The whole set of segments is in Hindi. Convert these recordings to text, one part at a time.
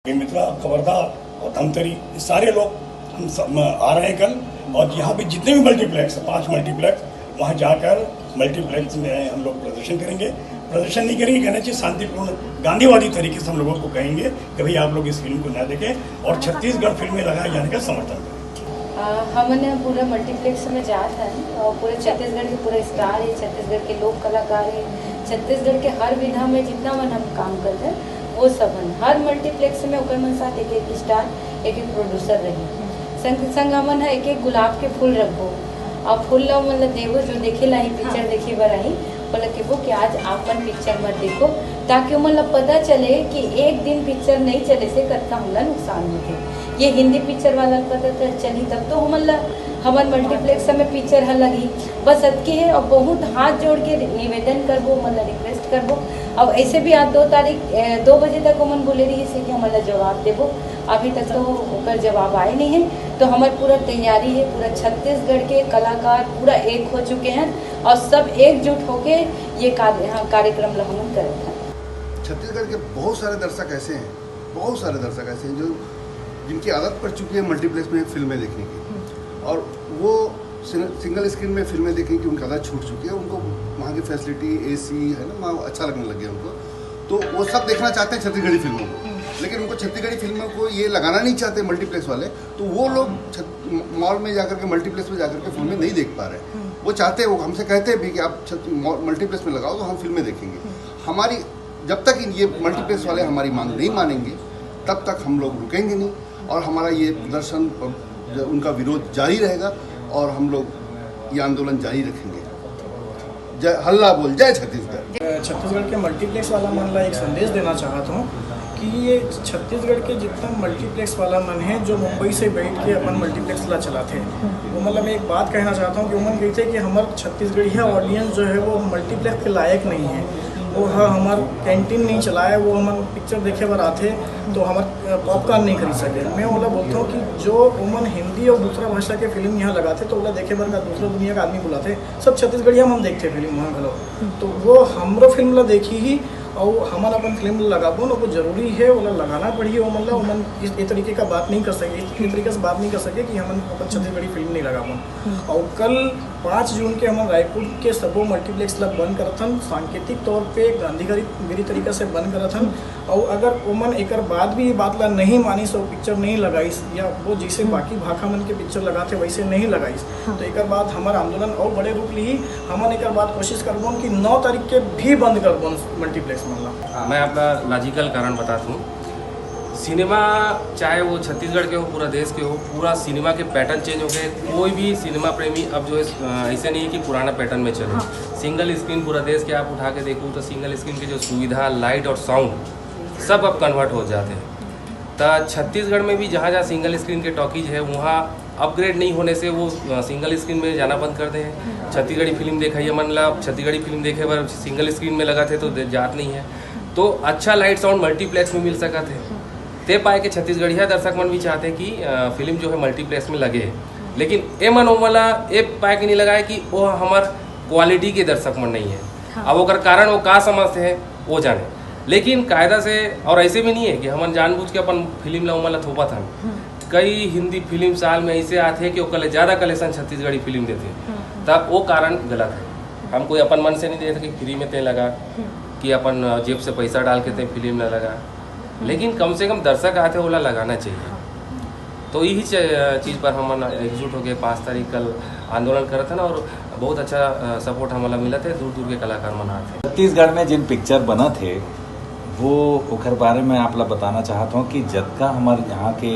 मित्रा, खबरदार और धमतरी सारे लोग हम सब आ रहे हैं कल। और यहाँ पे जितने भी मल्टीप्लेक्स 5 मल्टीप्लेक्स, वहाँ जाकर मल्टीप्लेक्स में हम लोग प्रदर्शन करेंगे। प्रदर्शन नहीं करेंगे, कहना चाहिए शांतिपूर्ण गांधीवादी तरीके से हम लोगों को कहेंगे कि भाई आप लोग इस फिल्म को न देखें और छत्तीसगढ़ फिल्म में लगाए जाने का समर्थन करें। हमने पूरा मल्टीप्लेक्स में जाता है और पूरे छत्तीसगढ़ के पूरे स्टार है, छत्तीसगढ़ के लोक कलाकार है, छत्तीसगढ़ के हर विधा में जितना मन हम काम करते हैं वो सब हम हर मल्टीप्लेक्स में ओकर मन साथ एक एक स्टार एक एक प्रोड्यूसर रही संग संग हमन है एक एक गुलाब के फूल रखो और फूल लो मतलब देवो जो देखे ला ही पिक्चर देखे बर आई बोला कि वो कि आज आपन पिक्चर मत देखो ताकि मतलब पता चले कि एक दिन पिक्चर नहीं चले से करता हमला नुकसान होते। ये हिंदी पिक्चर वाला पता चली तब तो हमार मल्टीप्लेक्स में पिक्चर है लगी बस अतकी है। और बहुत हाथ जोड़ के निवेदन करबो मतलब रिक्वेस्ट करबो। अब ऐसे भी आज 2 बजे तक मन बोले रही है कि हमारा जवाब देबो, अभी तक तो ओकर जवाब आए नहीं है। तो हमार पूरा तैयारी है, पूरा छत्तीसगढ़ के कलाकार पूरा एक हो चुके हैं और सब एकजुट होके ये कार्यक्रम ला हम करते हैं। छत्तीसगढ़ के बहुत सारे दर्शक ऐसे हैं जो जिनकी आदत पड़ चुकी है मल्टीप्लेक्स में फिल्में देखने की, और वो सिंगल स्क्रीन में फिल्में देखने की उनकी आदत छूट चुकी है। उनको वहाँ की फैसिलिटी AC है ना, वहाँ अच्छा लगने लग गया उनको, तो वो सब देखना चाहते हैं छत्तीसगढ़ी फिल्मों को। लेकिन उनको छत्तीसगढ़ी फिल्मों को ये लगाना नहीं चाहते मल्टीप्लेक्स वाले, तो वो लोग मॉल में जाकर के मल्टीप्लेक्स में जाकर के फिल्में नहीं देख पा रहे। वो चाहते हैं, वो हमसे कहते हैं भी कि आप मल्टीप्लेक्स में लगाओ तो हम फिल्में देखेंगे। हमारी जब तक ये मल्टीप्लेक्स वाले हमारी मांग नहीं मानेंगे तब तक हम लोग रुकेंगे नहीं, और हमारा ये प्रदर्शन उनका विरोध जारी रहेगा और हम लोग ये आंदोलन जारी रखेंगे। जय हल्ला बोल जय छत्तीसगढ़। छत्तीसगढ़ के मल्टीप्लेक्स वाला मन ला एक संदेश देना चाहता हूँ कि ये छत्तीसगढ़ के जितना मल्टीप्लेक्स वाला मन है जो मुंबई से बैठ के अपन मल्टीप्लेक्स ला चलाते हैं, वो मतलब मैं एक बात कहना चाहता हूँ कि उमन कहते हैं कि हमारे छत्तीसगढ़ी ऑडियंस जो है वो मल्टीप्लेक्स के लायक नहीं है। वो हमार कैंटीन नहीं चलाए, वो हम पिक्चर देखे बार आते तो हमारे पॉपकॉर्न नहीं खरीद सके। मैं ओला बोलता हूँ कि जो उमन हिंदी और दूसरा भाषा के फिल्म यहाँ लगाते तो ओला देखे बार का दूसरा दुनिया का आदमी बुलाते, सब छत्तीसगढ़ी हम देखते फिल्म वहाँ गलो, तो वो हमरो फिल्म ला देखी ही और हमारा अपन फिल्म लगाबो ना, वो जरूरी है वो लगाना पड़ी। वो मतलब उमन इस तरीके का बात नहीं कर सके, इस तरीके से बात नहीं कर सके कि हम अपन छत्तीसगढ़ी फिल्म नहीं लगाबो। और कल 5 जून के हम रायपुर के सबो मल्टीप्लेक्स लग बंद करथन, सांकेतिक तौर पे गांधीगिरी तरीका से बंद करथन। और अगर उमन एक बाद भी ये बात ला नहीं मानी सो पिक्चर नहीं लगाइस, या वो जैसे बाकी भाखा मन के पिक्चर लगाते वैसे नहीं लगाइस, तो एक बाद हमारा आंदोलन और बड़े रूप ली। हमन एक बाद कोशिश करबो कि 9 तारीख के भी बंद करबो मल्टीप्लेक्स मन ला। मैं अपना लॉजिकल कारण बताता हूँ। सिनेमा चाहे वो छत्तीसगढ़ के हो, पूरा देश के हो, पूरा सिनेमा के पैटर्न चेंज हो गए। कोई भी सिनेमा प्रेमी अब जो है ऐसे नहीं है कि पुराना पैटर्न में चले। सिंगल स्क्रीन पूरा देश के आप उठा के देखो तो सिंगल स्क्रीन की जो सुविधा, लाइट और साउंड सब अब कन्वर्ट हो जाते हैं। तो छत्तीसगढ़ में भी जहाँ जहाँ सिंगल स्क्रीन के टॉकीज है वहाँ अपग्रेड नहीं होने से वो सिंगल स्क्रीन में जाना बंद कर दे हैं। छत्तीसगढ़ी फिल्म देखा ये मन ला छत्तीसगढ़ी फिल्म देखे बार सिंगल स्क्रीन में लगा थे तो जात नहीं है। तो अच्छा लाइट साउंड मल्टीप्लेक्स में मिल सका थे, ते पाए के छत्तीसगढ़िया दर्शक मन भी चाहते कि फिल्म जो है मल्टीप्लेक्स में लगे। लेकिन ए मन वाला ए पाए के नहीं लगाए कि वो हमार क्वालिटी के दर्शक मन नहीं है। अब वो कारण वो का समझते हैं वो जाने, लेकिन कायदा से और ऐसे भी नहीं है कि हम जानबूझ के अपन फिल्म ला उमला थोपा था। कई हिंदी फिल्म साल में ऐसे आते हैं कि वो ज़्यादा कलेक्शन छत्तीसगढ़ी फिल्म देते हैं, तब वो कारण गलत है। हम कोई अपन मन से नहीं देते कि फ्री में ते लगा कि अपन जेब से पैसा डाल के ते फिल्म ना लगा, लेकिन कम से कम दर्शक आते ओला लगाना चाहिए। तो यही चीज़ पर हम एकजुट होकर 5 तारीख कल आंदोलन कर थे ना, और बहुत अच्छा सपोर्ट हमारा मिला थे। दूर दूर के कलाकार मना थे। छत्तीसगढ़ में जिन पिक्चर बना थे वो ओखर बारे में आप लोग बताना चाहता हूँ कि जतका हमारे यहाँ के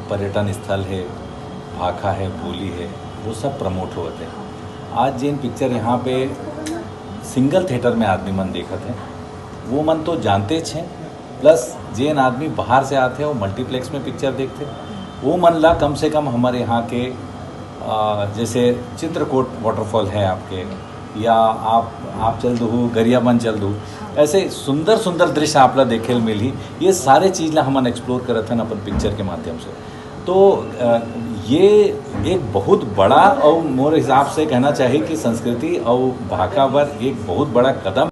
पर्यटन स्थल है, भाखा है, बोली है, वो सब प्रमोट होते हैं। आज जिन पिक्चर यहाँ पे सिंगल थिएटर में आदमी मन देखते हैं वो मन तो जानते छे, प्लस जिन आदमी बाहर से आते हैं वो मल्टीप्लेक्स में पिक्चर देखते वो मन ला कम से कम हमारे यहाँ के जैसे चित्रकूट वाटरफॉल है आपके, या आप चल दो गरियाबंद चल दो, ऐसे सुंदर सुंदर दृश्य आप ला देखे मिली। ये सारे चीज़ ला हमन एक्सप्लोर करत हन अपन पिक्चर के माध्यम से। तो ये एक बहुत बड़ा और मोर हिसाब से कहना चाहिए कि संस्कृति और भाखा पर एक बहुत बड़ा कदम